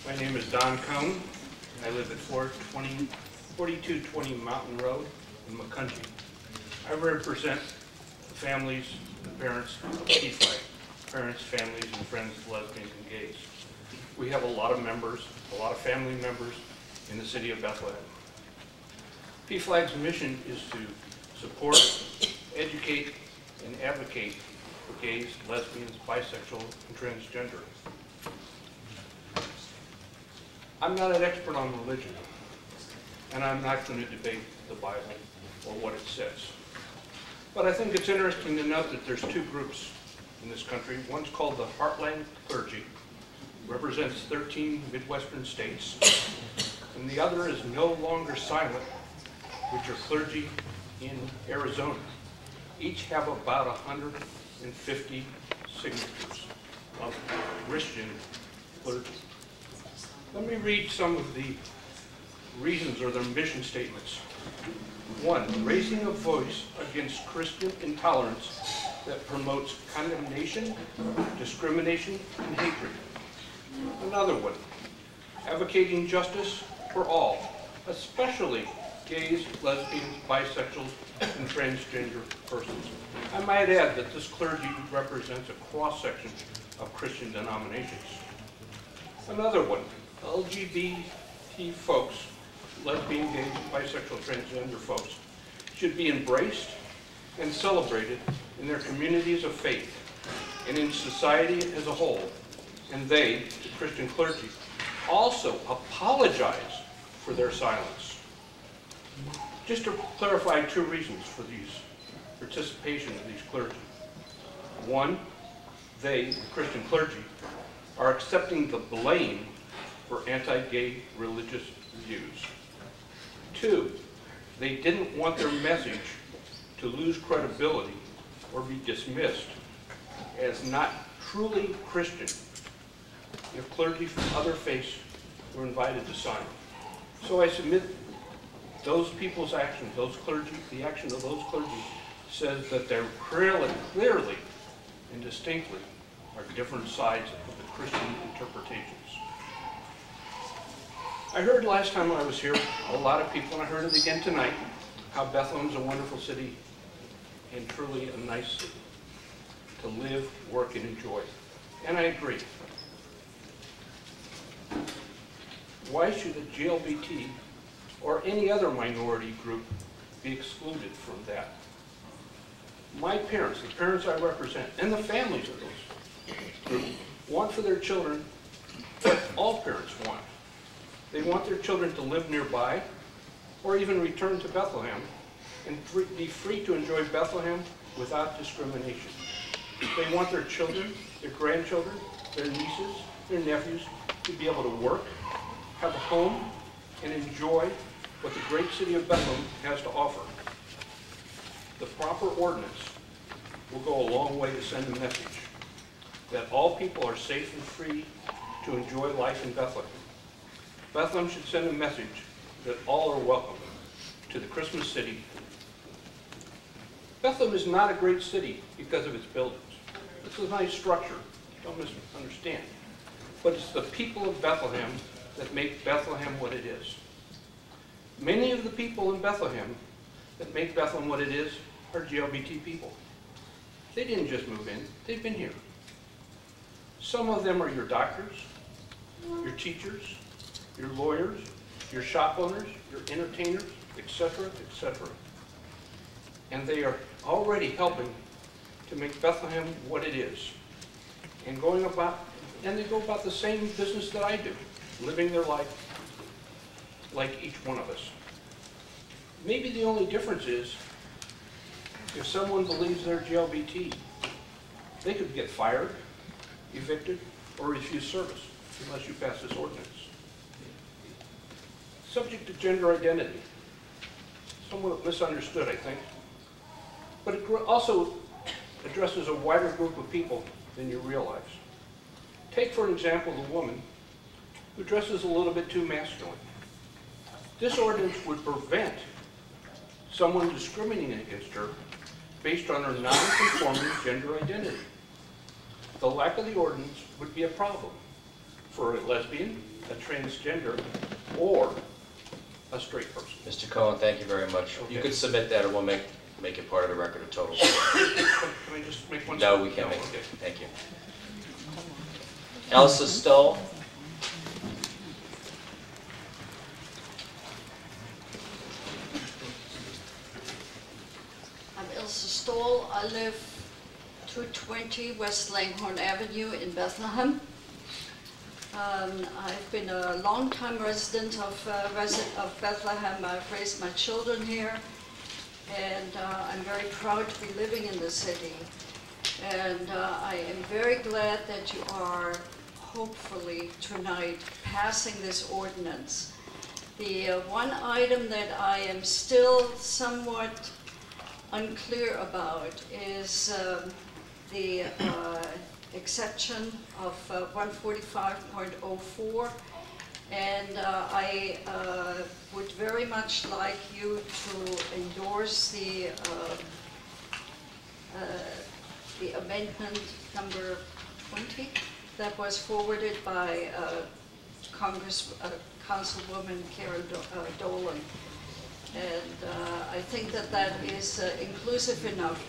My name is Don Cohn. I live at 4220 Mountain Road in McCungie. I represent the families and parents of PFLAG, parents, families, and friends of lesbians and gays. We have a lot of members, a lot of family members in the city of Bethlehem. PFLAG's mission is to support, educate, and advocate for gays, lesbians, bisexual, and transgender. I'm not an expert on religion, and I'm not going to debate the Bible or what it says. But I think it's interesting to note that there's two groups in this country. One's called the Heartland Clergy, represents 13 Midwestern states, and the other is No Longer Silent, which are clergy in Arizona. Each have about 150 signatures of Christian clergy. Let me read some of the reasons or their mission statements. 1, raising a voice against Christian intolerance that promotes condemnation, discrimination, and hatred. Another one, advocating justice for all, especially gays, lesbians, bisexuals, and transgender persons. I might add that this clergy represents a cross-section of Christian denominations. Another one, LGBT folks, lesbian, gay, bisexual, transgender folks, should be embraced and celebrated in their communities of faith and in society as a whole. And they, the Christian clergy, also apologize for their silence. Just to clarify 2 reasons for these participation of these clergy. 1, they, the Christian clergy, are accepting the blame for anti-gay religious views. 2, they didn't want their message to lose credibility or be dismissed as not truly Christian if clergy from other faiths were invited to sign. So I submit those people's actions, those clergy, the action of those clergy says that they're clearly and distinctly are different sides of the Christian interpretations. I heard last time I was here, a lot of people, and I heard it again tonight, how Bethlehem's a wonderful city and truly a nice city to live, work, and enjoy. And I agree. Why should a GLBT or any other minority group be excluded from that? My parents, the parents I represent, and the families of those groups want for their children what all parents want. They want their children to live nearby or even return to Bethlehem and be free to enjoy Bethlehem without discrimination. They want their children, their grandchildren, their nieces, their nephews to be able to work, have a home, and enjoy what the great city of Bethlehem has to offer. The proper ordinance will go a long way to send a message that all people are safe and free to enjoy life in Bethlehem. Bethlehem should send a message that all are welcome to the Christmas city. Bethlehem is not a great city because of its buildings. It's a nice structure, don't misunderstand. But it's the people of Bethlehem that make Bethlehem what it is. Many of the people in Bethlehem that make Bethlehem what it is are GLBT people. They didn't just move in, they've been here. Some of them are your doctors, your teachers, your lawyers, your shop owners, your entertainers, etc., etc. And they are already helping to make Bethlehem what it is. And they go about the same business that I do, living their life like each one of us. Maybe the only difference is if someone believes they're GLBT, they could get fired, evicted, or refuse service unless you pass this ordinance. Subject to gender identity. Somewhat misunderstood, I think. But it also addresses a wider group of people than you realize. Take, for example, the woman who dresses a little bit too masculine. This ordinance would prevent someone discriminating against her based on her non-conforming gender identity. The lack of the ordinance would be a problem. for a lesbian, a transgender, or a straight person. Mr. Cohen, thank you very much. Okay. You could submit that, or we'll make it part of the record of total. Can I just make one? No, we can't make okay. it. Thank you. Elsa Stoll. I'm Elsa Stoll. I live 220 West Langhorne Avenue in Bethlehem. I've been a long-time resident of Bethlehem. I've raised my children here, and I'm very proud to be living in the city. And I am very glad that you are, hopefully tonight, passing this ordinance. The one item that I am still somewhat unclear about is the exception of 145.04, and I would very much like you to endorse the amendment number 20 that was forwarded by Councilwoman Karen Dolan. And I think that that is inclusive enough.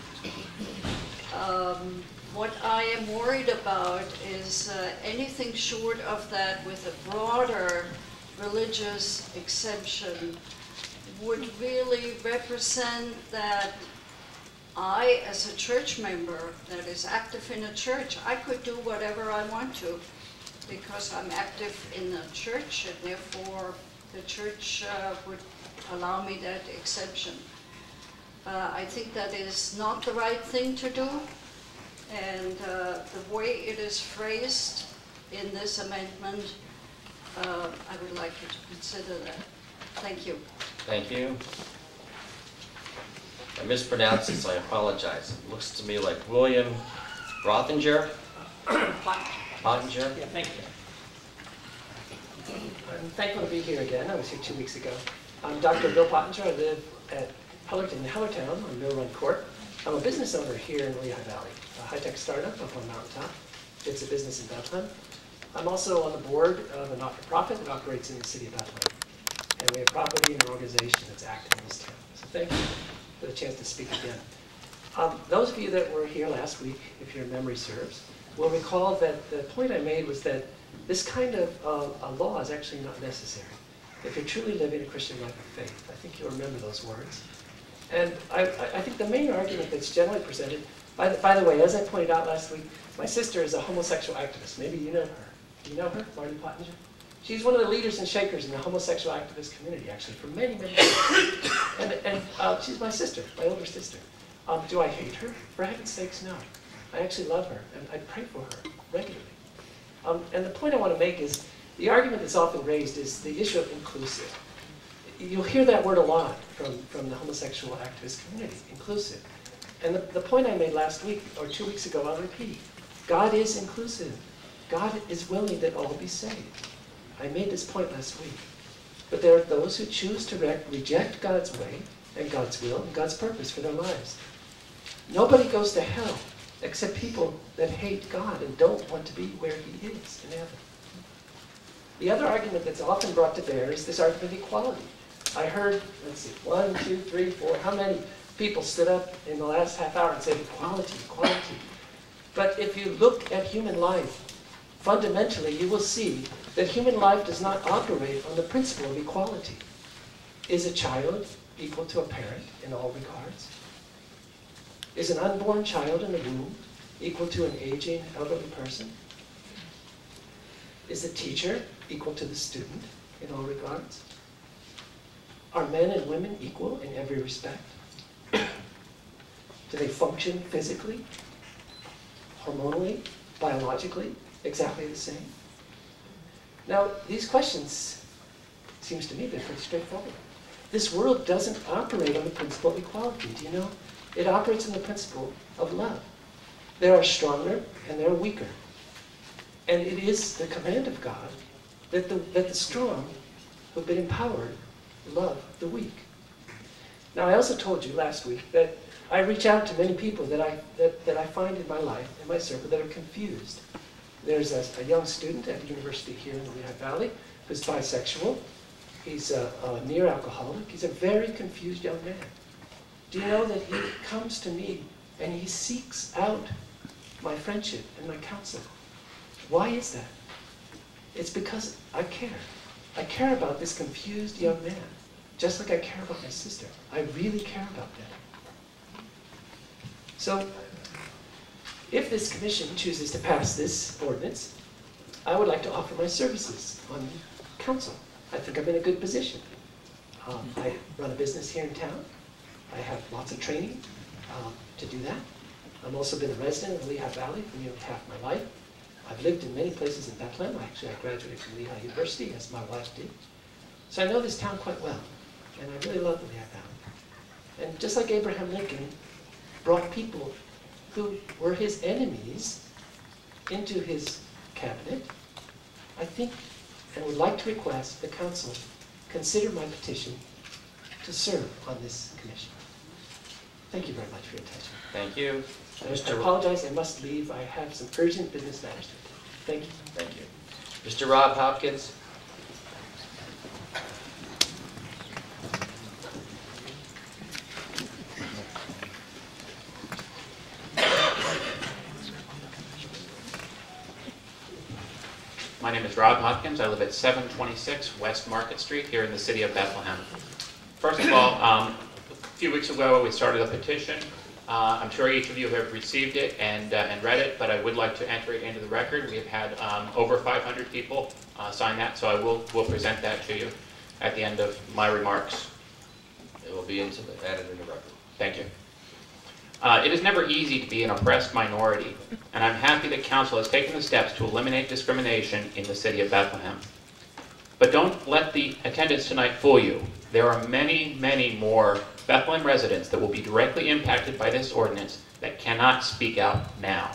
What I am worried about is anything short of that with a broader religious exemption would really represent that I, as a church member that is active in a church, I could do whatever I want to because I'm active in a church, and therefore the church would allow me that exemption. I think that is not the right thing to do, and the way it is phrased in this amendment, I would like you to consider that. Thank you. Thank you. I mispronounced this, I apologize. It looks to me like William Rothinger? Pottinger? Yeah, thank you. I'm thankful to be here again. I was here 2 weeks ago. I'm Dr. Bill Pottinger. I live at Hellerton, Hellertown on Mill Run Court. I'm a business owner here in Lehigh Valley, a high-tech startup up on Mountaintop. It's a business in Bethlehem. I'm also on the board of a not-for-profit that operates in the city of Bethlehem. And we have property and an organization that's active in this town. So thank you for the chance to speak again. Those of you that were here last week, if your memory serves, will recall that the point I made was that this kind of a law is actually not necessary if you're truly living a Christian life of faith. I think you'll remember those words. And I think the main argument that's generally presented, by the way, as I pointed out last week, my sister is a homosexual activist. Maybe you know her. Do you know her, Marty Pottinger? She's one of the leaders and shakers in the homosexual activist community, actually, for many, many years. And she's my sister, my older sister. Do I hate her? For heaven's sakes, no. I actually love her, and I pray for her regularly. And the point I want to make is, the argument that's often raised is the issue of inclusive. You'll hear that word a lot from the homosexual activist community, inclusive. And the point I made last week, or 2 weeks ago, I'll repeat. God is inclusive. God is willing that all be saved. I made this point last week. But there are those who choose to reject God's way and God's will and God's purpose for their lives. Nobody goes to hell except people that hate God and don't want to be where He is in heaven. The other argument that's often brought to bear is this argument of equality. I heard, let's see, 1, 2, 3, 4, how many people stood up in the last half hour and said equality, equality. But if you look at human life, fundamentally you will see that human life does not operate on the principle of equality. Is a child equal to a parent in all regards? Is an unborn child in the womb equal to an aging elderly person? Is the teacher equal to the student in all regards? Are men and women equal in every respect? Do they function physically, hormonally, biologically, exactly the same? Now, these questions, it seems to me, they're pretty straightforward. This world doesn't operate on the principle of equality, do you know? It operates on the principle of love. There are stronger and there are weaker. And it is the command of God that the strong who have been empowered love the weak. Now, I also told you last week that I reach out to many people that I find in my life, in my circle, that are confused. There's a young student at the university here in the Lehigh Valley who's bisexual. He's a near alcoholic. He's a very confused young man. Do you know that he comes to me and he seeks out my friendship and my counsel? Why is that? It's because I care. I care about this confused young man, just like I care about my sister. I really care about them. So, if this commission chooses to pass this ordinance, I would like to offer my services on council. I think I'm in a good position. I run a business here in town. I have lots of training to do that. I've also been a resident of the Lehigh Valley for nearly half my life. I've lived in many places in Bethlehem. Actually, I graduated from Lehigh University, as my wife did. So I know this town quite well, and I really love the Lehigh Valley. And just like Abraham Lincoln brought people who were his enemies into his cabinet, I think and would like to request the council consider my petition to serve on this commission. Thank you very much for your attention. Thank you. I apologize, I must leave. I have some urgent business matters to attend. Thank you. Thank you. Mr. Rob Hopkins. My name is Rob Hopkins. I live at 726 West Market Street here in the city of Bethlehem. First of all, a few weeks ago we started a petition. I'm sure each of you have received it and read it, but I would like to enter it into the record. We have had over 500 people sign that, so I will present that to you at the end of my remarks. It will be added in the record. Thank you. It is never easy to be an oppressed minority, and I'm happy that Council has taken the steps to eliminate discrimination in the city of Bethlehem. But don't let the attendance tonight fool you. There are many, many more Bethlehem residents that will be directly impacted by this ordinance that cannot speak out now.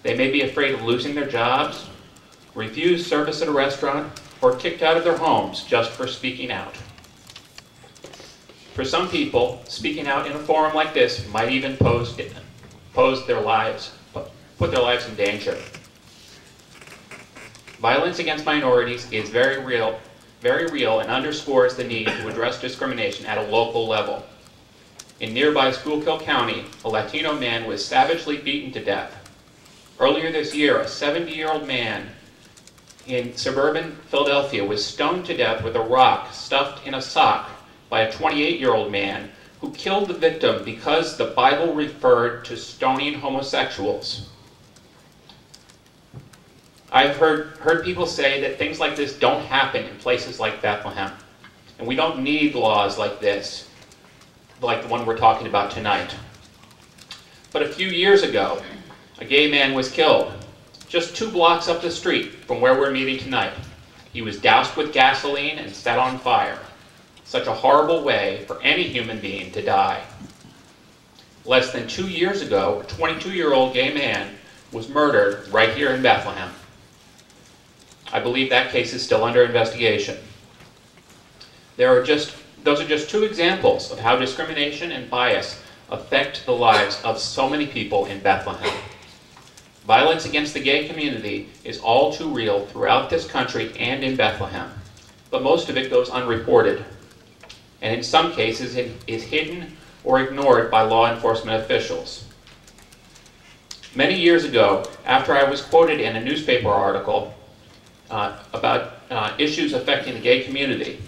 They may be afraid of losing their jobs, refused service at a restaurant, or kicked out of their homes just for speaking out. For some people, speaking out in a forum like this might even put their lives in danger. Violence against minorities is very real and underscores the need to address discrimination at a local level. In nearby Schuylkill County, a Latino man was savagely beaten to death. Earlier this year, a 70-year-old man in suburban Philadelphia was stoned to death with a rock stuffed in a sock by a 28-year-old man who killed the victim because the Bible referred to stoning homosexuals. I've heard people say that things like this don't happen in places like Bethlehem. And we don't need laws like this, like the one we're talking about tonight. But a few years ago, a gay man was killed just 2 blocks up the street from where we're meeting tonight. He was doused with gasoline and set on fire. Such a horrible way for any human being to die. Less than 2 years ago, a 22-year-old gay man was murdered right here in Bethlehem. I believe that case is still under investigation. Those are just 2 examples of how discrimination and bias affect the lives of so many people in Bethlehem. Violence against the gay community is all too real throughout this country and in Bethlehem, but most of it goes unreported. And in some cases it is hidden or ignored by law enforcement officials. Many years ago, after I was quoted in a newspaper article about issues affecting the gay community,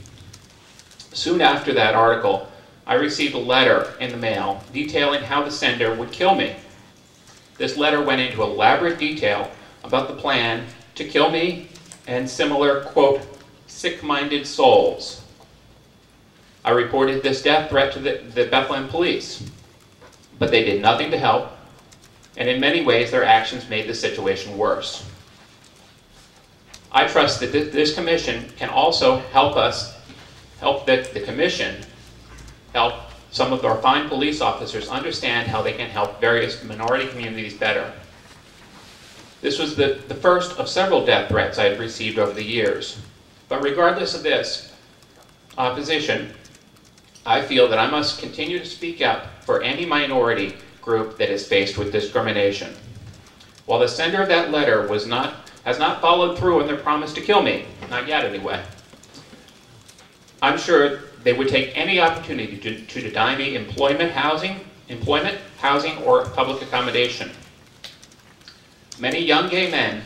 soon after that article, I received a letter in the mail detailing how the sender would kill me. This letter went into elaborate detail about the plan to kill me and similar, quote, sick-minded souls. I reported this death threat to the Bethlehem police, but they did nothing to help, and in many ways their actions made the situation worse. I trust that this commission can also help the commission help some of our fine police officers understand how they can help various minority communities better. This was the first of several death threats I had received over the years. But regardless of this opposition, I feel that I must continue to speak up for any minority group that is faced with discrimination. while the sender of that letter has not followed through on their promise to kill me, not yet anyway, I'm sure they would take any opportunity to deny me employment, housing, or public accommodation. Many young gay men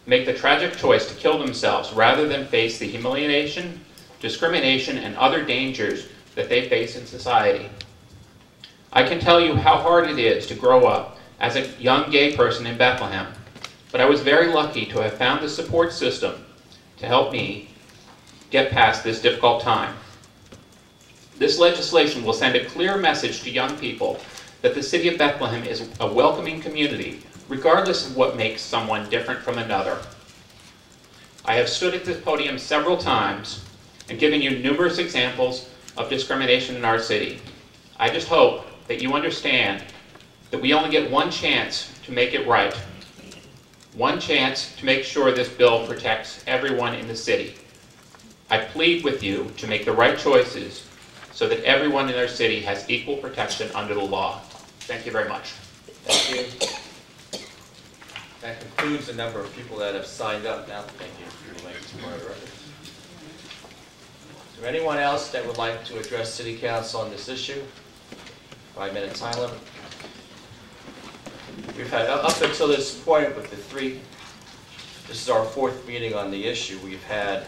make the tragic choice to kill themselves rather than face the humiliation, discrimination, and other dangers that they face in society. I can tell you how hard it is to grow up as a young gay person in Bethlehem, but I was very lucky to have found the support system to help me get past this difficult time. This legislation will send a clear message to young people that the city of Bethlehem is a welcoming community, regardless of what makes someone different from another. I have stood at this podium several times and given you numerous examples of discrimination in our city. I just hope that you understand that we only get one chance to make it right. One chance to make sure this bill protects everyone in the city. I plead with you to make the right choices so that everyone in our city has equal protection under the law. Thank you very much. Thank you. That concludes the number of people that have signed up now. Thank you for your link to the record. Is there anyone else that would like to address City Council on this issue? 5-minute time limit. We've had, up until this point with the this is our 4th meeting on the issue. We've had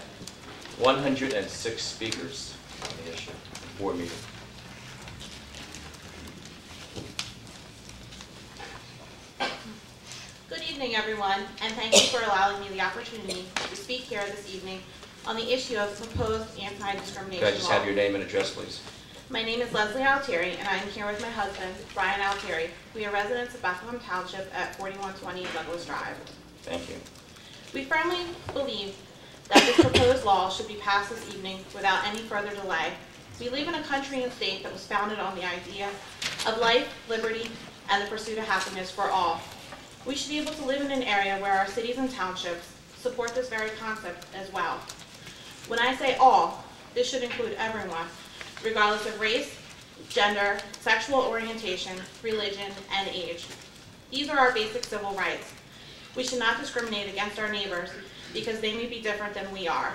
106 speakers on the issue, 4 meetings. Good evening, everyone, and thank you for allowing me the opportunity to speak here this evening on the issue of proposed anti-discrimination law. Could I just have your name and address, please? My name is Leslie Altieri, and I am here with my husband, Brian Altieri. We are residents of Bethlehem Township at 4120 Douglas Drive. Thank you. We firmly believe that this proposed law should be passed this evening without any further delay. We live in a country and state that was founded on the idea of life, liberty, and the pursuit of happiness for all. We should be able to live in an area where our cities and townships support this very concept as well. When I say all, this should include everyone, regardless of race, gender, sexual orientation, religion, and age. These are our basic civil rights. We should not discriminate against our neighbors because they may be different than we are.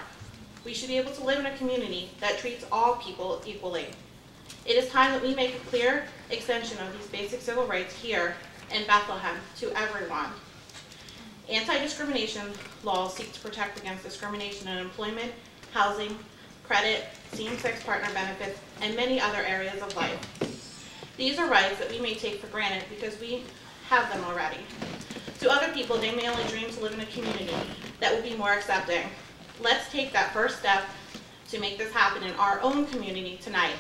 We should be able to live in a community that treats all people equally. It is time that we make a clear extension of these basic civil rights here in Bethlehem to everyone. Anti-discrimination laws seek to protect against discrimination in employment, housing, credit, same-sex partner benefits, and many other areas of life. These are rights that we may take for granted because we have them already. To other people, they may only dream to live in a community that will be more accepting. Let's take that first step to make this happen in our own community tonight.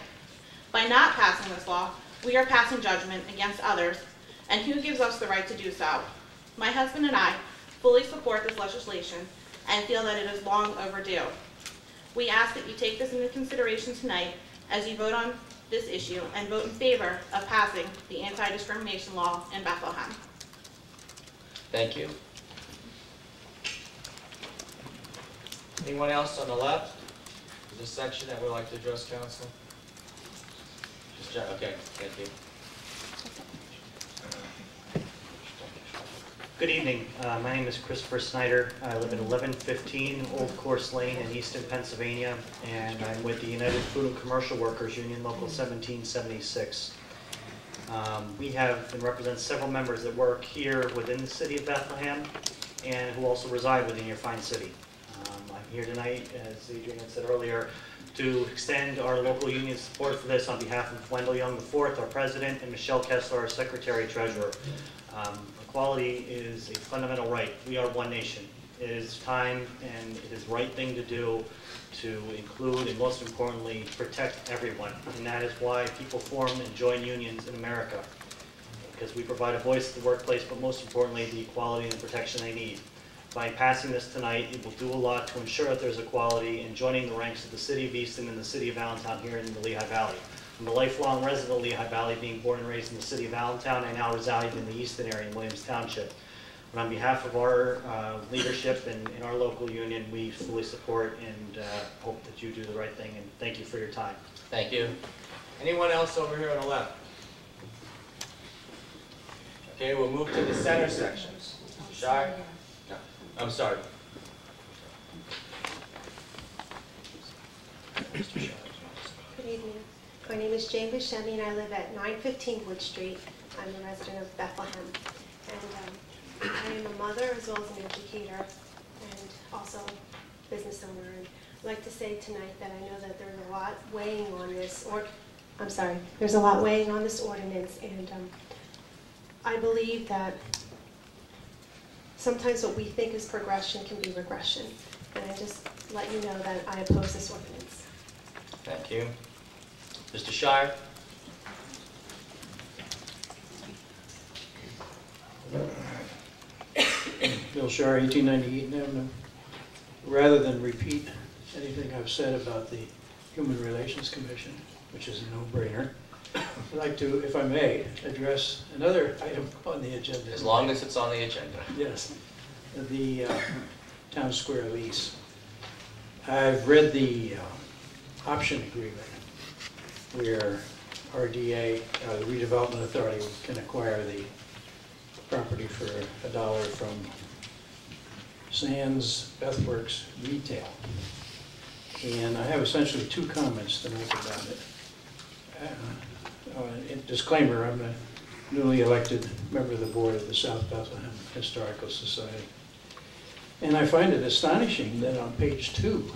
By not passing this law, we are passing judgment against others, and who gives us the right to do so? My husband and I fully support this legislation and feel that it is long overdue. We ask that you take this into consideration tonight as you vote on this issue and vote in favor of passing the anti-discrimination law in Bethlehem. Thank you. Anyone else on the left? Is this section that would like to address council? Okay, thank you. Good evening. My name is Christopher Snyder. I live at 1115 Old Course Lane in Easton, Pennsylvania, and I'm with the United Food and Commercial Workers Union, Local 1776. We have and represent several members that work here within the city of Bethlehem and who also reside within your fine city. I'm here tonight, as Adrian had said earlier, to extend our local union support for this on behalf of Wendell Young IV, our president, and Michelle Kessler, our secretary-treasurer. Equality is a fundamental right. We are one nation. It is time and it is the right thing to do to include and, most importantly, protect everyone. And that is why people form and join unions in America, because we provide a voice at the workplace, but most importantly, the equality and protection they need. By passing this tonight, it will do a lot to ensure that there's equality and joining the ranks of the city of Easton and the city of Allentown here in the Lehigh Valley. I'm a lifelong resident of Lehigh Valley, being born and raised in the city of Allentown. I now reside in the Easton area in Williams Township. And on behalf of our leadership and our local union, we fully support and hope that you do the right thing. And thank you for your time. Thank you. Anyone else over here on the left? Okay, we'll move to the center sections. Shire? No, I'm sorry. Good evening. My name is Jane Buscemi, and I live at 915 Wood Street. I'm a resident of Bethlehem. And I am a mother as well as an educator and also a business owner. And I'd like to say tonight that I know that there's a lot weighing on this, there's a lot weighing on this ordinance, and I believe that sometimes what we think is progression can be regression. And I just let you know that I oppose this ordinance. Thank you. Mr. Shire? Bill Shire, 1890 Eaton Avenue. Rather than repeat anything I've said about the Human Relations Commission, which is a no-brainer, I'd like to, if I may, address another item on the agenda. As long as it's on the agenda. Yes, the town square lease. I've read the option agreement where RDA, the Redevelopment Authority, can acquire the property for $1 from Sands Bethworks Retail. And I have essentially two comments to make about it. Disclaimer, I'm a newly elected member of the board of the South Bethlehem Historical Society. And I find it astonishing that on page 2,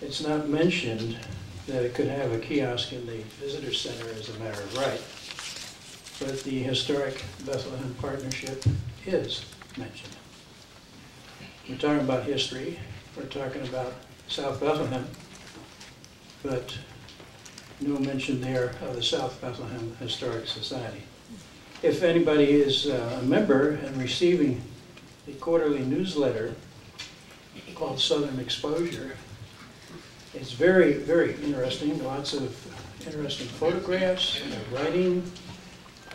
it's not mentioned that it could have a kiosk in the visitor center as a matter of right, but the Historic Bethlehem Partnership is mentioned. We're talking about history, we're talking about South Bethlehem, but no mention there of the South Bethlehem Historic Society. If anybody is a member and receiving the quarterly newsletter called Southern Exposure, it's very, very interesting. Lots of interesting photographs, writing.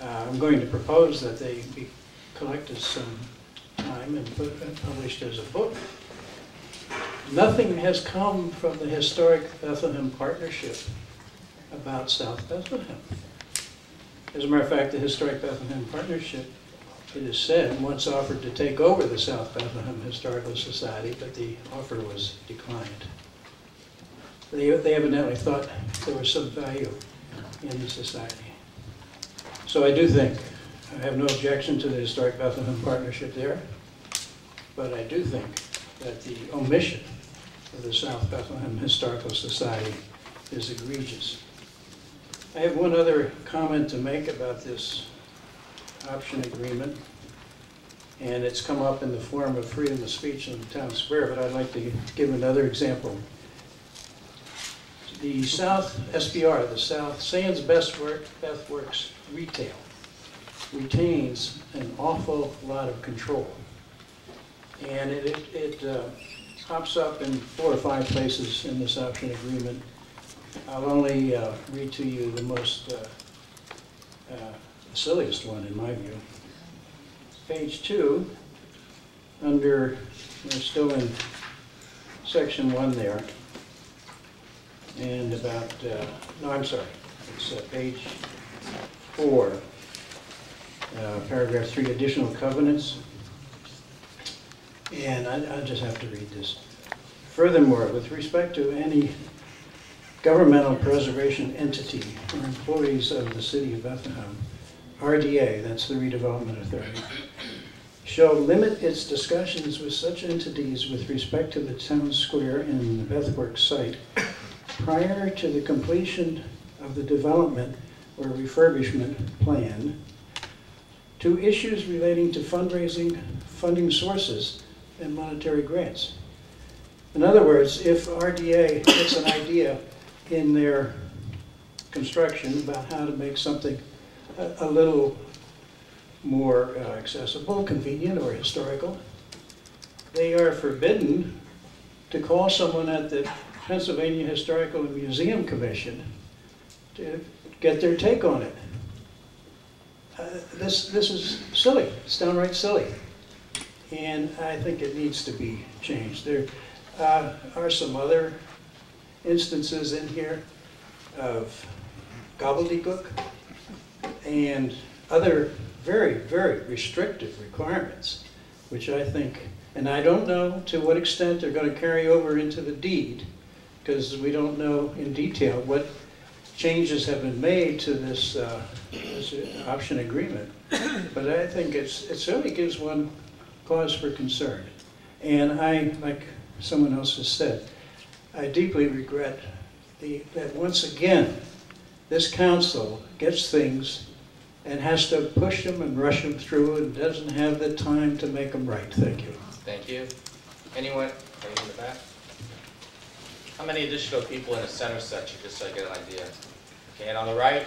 I'm going to propose that they be collected some time and published as a book. Nothing has come from the Historic Bethlehem Partnership about South Bethlehem. As a matter of fact, the Historic Bethlehem Partnership, it is said, once offered to take over the South Bethlehem Historical Society, but the offer was declined. They evidently thought there was some value in the society. So I do think, I have no objection to the Historic Bethlehem Partnership there, but I do think that the omission of the South Bethlehem Historical Society is egregious. I have one other comment to make about this option agreement, and it's come up in the form of freedom of speech in the town square, but I'd like to give another example. The South SBR, the South Sands Bethworks Retail, retains an awful lot of control. And it pops up in 4 or 5 places in this option agreement. I'll only read to you the most silliest one in my view. Page 2, we're still in section 1 there. And about, no, I'm sorry, it's page 4, paragraph 3, additional covenants. And I just have to read this. Furthermore, with respect to any governmental preservation entity or employees of the city of Bethlehem, RDA, that's the Redevelopment Authority, shall limit its discussions with such entities with respect to the town square and the Bethworks site prior to the completion of the development or refurbishment plan to issues relating to fundraising, funding sources, and monetary grants. In other words, if RDA gets an idea in their construction about how to make something a little more accessible, convenient, or historical, they are forbidden to call someone at the Pennsylvania Historical and Museum Commission to get their take on it. This is silly. It's downright silly. And I think it needs to be changed. There are some other instances in here of gobbledygook and other very, very restrictive requirements, which I think, and I don't know to what extent they're going to carry over into the deed, because we don't know in detail what changes have been made to this, this option agreement. But I think it certainly gives one cause for concern. And I, like someone else has said, I deeply regret that once again, this council gets things and has to push them and rush them through and doesn't have the time to make them right. Thank you. Thank you. Anyone in the back? How many additional people in the center section, just so I get an idea? Okay, and on the right?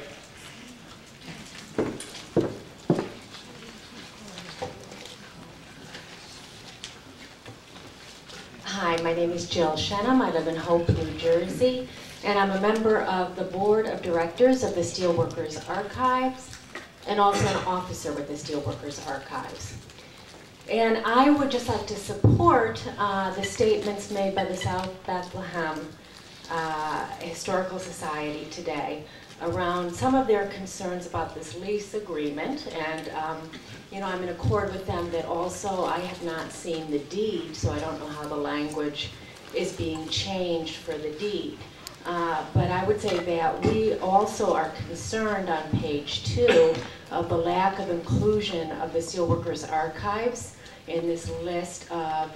Hi, my name is Jill Shenham. I live in Hope, New Jersey, and I'm a member of the Board of Directors of the Steelworkers Archives, and also an officer with the Steelworkers Archives. And I would just like to support the statements made by the South Bethlehem Historical Society today around some of their concerns about this lease agreement. And you know, I'm in accord with them that also I have not seen the deed, so I don't know how the language is being changed for the deed. But I would say that we also are concerned on page 2 of the lack of inclusion of the Steelworkers Archives in this list of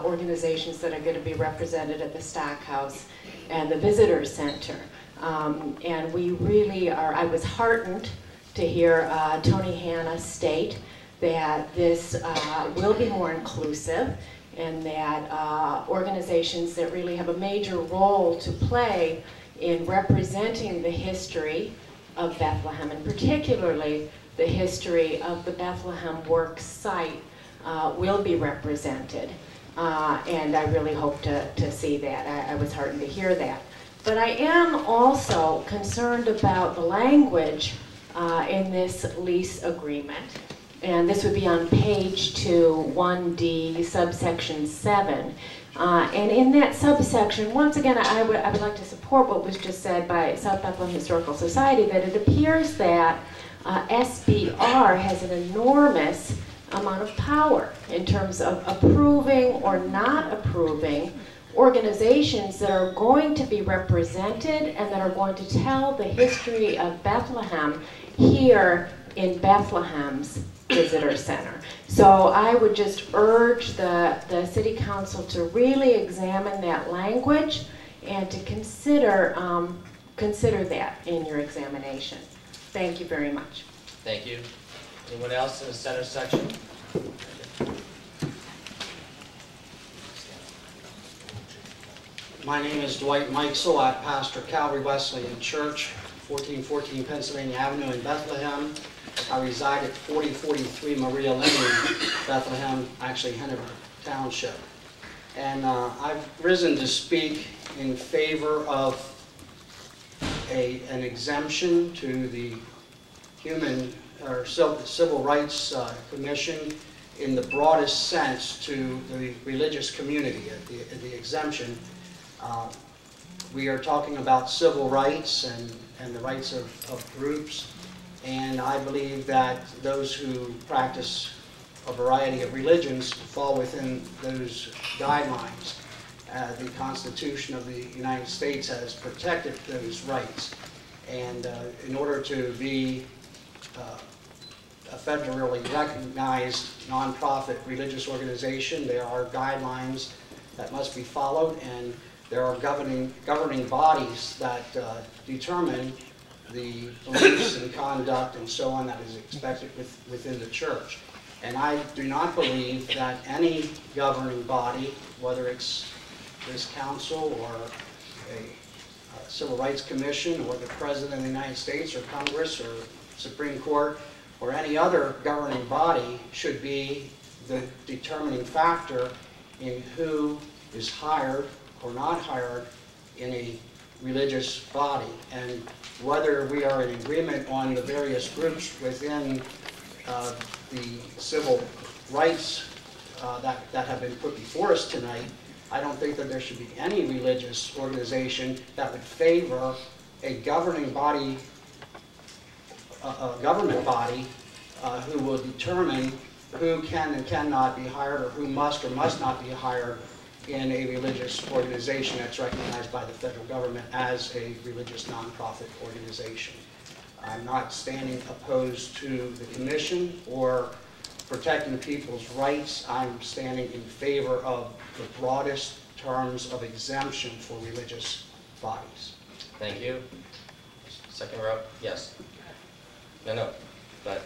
organizations that are going to be represented at the Stockhouse and the Visitor Center. And we really are, I was heartened to hear Tony Hanna state that this will be more inclusive, and that organizations that really have a major role to play in representing the history of Bethlehem, and particularly the history of the Bethlehem Works site, will be represented. And I really hope to see that. I was heartened to hear that. But I am also concerned about the language in this lease agreement. And this would be on page 2, 1D, subsection 7. And in that subsection, once again, I would like to support what was just said by South Bethlehem Historical Society, that it appears that SBR has an enormous amount of power in terms of approving or not approving organizations that are going to be represented and that are going to tell the history of Bethlehem here in Bethlehem's Visitor Center. So I would just urge the City Council to really examine that language and to consider that in your examination. Thank you very much. Thank you. Anyone else in the center section? My name is Dwight Mikesell. I pastor Calvary Wesleyan Church, 1414 Pennsylvania Avenue in Bethlehem. I reside at 4043 Maria Lane in Bethlehem, actually Henneberg Township. And I've risen to speak in favor of an exemption to the Civil Rights Commission in the broadest sense to the religious community. The exemption, we are talking about civil rights and the rights of groups, and I believe that those who practice a variety of religions fall within those guidelines. The Constitution of the United States has protected those rights, and in order to be a federally recognized nonprofit religious organization, there are guidelines that must be followed, and there are governing bodies that determine the beliefs and conduct and so on that is expected within the church. And I do not believe that any governing body, whether it's this council or a Civil Rights Commission or the President of the United States or Congress or Supreme Court or any other governing body, should be the determining factor in who is hired or not hired in a religious body. And whether we are in agreement on the various groups within the civil rights that have been put before us tonight, I don't think that there should be any religious organization that would favor a governing body, a government body, who will determine who can and cannot be hired, or who must or must not be hired in a religious organization that's recognized by the federal government as a religious nonprofit organization. I'm not standing opposed to the commission or protecting people's rights. I'm standing in favor of the broadest terms of exemption for religious bodies. Thank you. Second row, yes. No, go ahead.